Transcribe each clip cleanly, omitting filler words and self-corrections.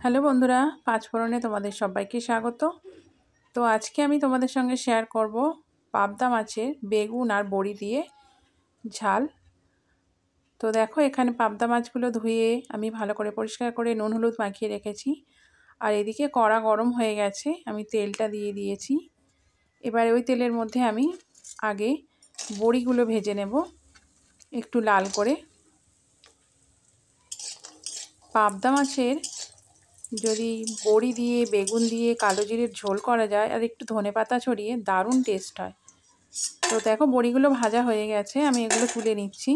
Hello বন্ধুরা, পাঁচফোড়নে তোমাদের সবাইকে স্বাগত। তো আজকে আমি তোমাদের সঙ্গে শেয়ার করব পাবদা মাছের বেগুন আর বড়ি দিয়ে ঝাল। তো দেখো, এখানে পাবদা মাছগুলো ধুয়ে আমি ভালো করে পরিষ্কার করে নুন হলুদ মাখিয়ে রেখেছি। আর এদিকে কড়া গরম হয়ে গেছে, আমি তেলটা দিয়ে দিয়েছি। এবার ওই তেলের মধ্যে আমি আগে বড়িগুলো ভেজে নেব একটু লাল করে। পাবদা মাছের যদি বড়ি দিয়ে বেগুন দিয়ে কালো জিরের ঝোল করা যায় আর একটু ধনেপাতা ছড়িয়ে দারুণ টেস্ট হয়। তো দেখো, বড়িগুলো ভাজা হয়ে গেছে, আমি এগুলো তুলে নিচ্ছি।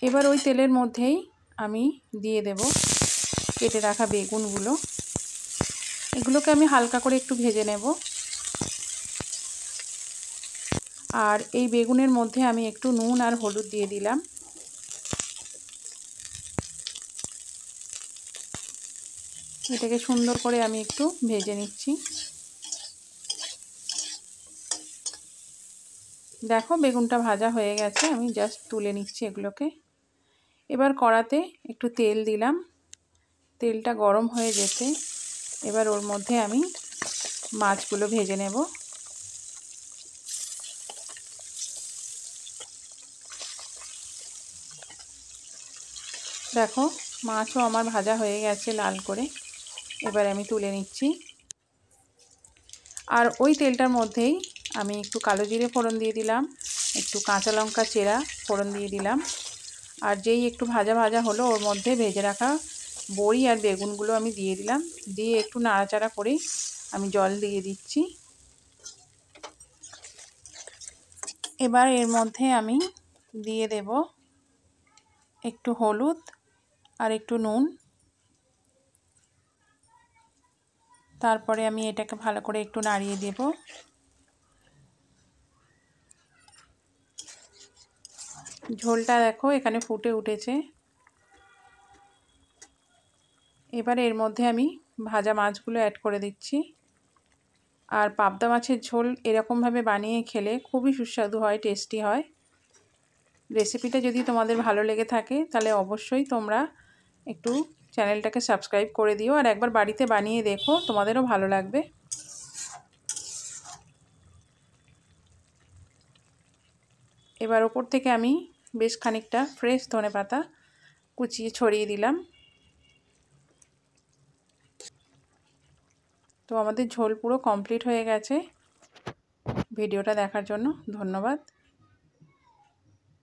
এবার ওই তেলের মধ্যেই আমি দিয়ে দেব কেটে রাখা বেগুনগুলো। এগুলোকে আমি হালকা করে একটু ভেজে নেব। আর এই বেগুনের মধ্যে আমি একটু নুন আর হলুদ দিয়ে দিলাম। এটাকে সুন্দর করে আমি একটু ভেজে নিচ্ছি। দেখো, বেগুনটা ভাজা হয়ে গেছে, আমি জাস্ট তুলে নিচ্ছি এগুলোকে। এবার কড়াতে একটু তেল দিলাম, তেলটা গরম হয়ে যেতে এবার ওর মধ্যে আমি মাছগুলো ভেজে নেব। দেখো, মাছও আমার ভাজা হয়ে গেছে লাল করে, এবার আমি তুলে নিচ্ছি। আর ওই তেলটার মধ্যেই আমি একটু কালো জিরে ফোড়ন দিয়ে দিলাম, একটু কাঁচা লঙ্কা চেরা ফোড়ন দিয়ে দিলাম। আর যেই একটু ভাজা ভাজা হলো ওর মধ্যে ভেজে রাখা বড়ি আর বেগুনগুলো আমি দিয়ে দিলাম। দিয়ে একটু নাড়াচাড়া করে আমি জল দিয়ে দিচ্ছি। এবার এর মধ্যে আমি দিয়ে দেব একটু হলুদ আর একটু নুন। তারপরে আমি এটাকে ভালো করে একটু নাড়িয়ে দেব। ঝোলটা দেখো এখানে ফুটে উঠেছে। এবার এর মধ্যে আমি ভাজা মাছগুলো অ্যাড করে দিচ্ছি। আর পাবদা মাছের ঝোল এরকমভাবে বানিয়ে খেলে খুবই সুস্বাদু হয়, টেস্টি হয়। রেসিপিটা যদি তোমাদের ভালো লেগে থাকে তাহলে অবশ্যই তোমরা একটু চ্যানেলটাকে সাবস্ক্রাইব করে দিও, আর একবার বাড়িতে বানিয়ে দেখো, তোমাদেরও ভালো লাগবে। এবার ওপর থেকে আমি বেশ খানিকটা ফ্রেশ ধনেপাতা কুচিয়ে ছড়িয়ে দিলাম। তো আমাদের ঝোল পুরো কমপ্লিট হয়ে গেছে। ভিডিওটা দেখার জন্য ধন্যবাদ।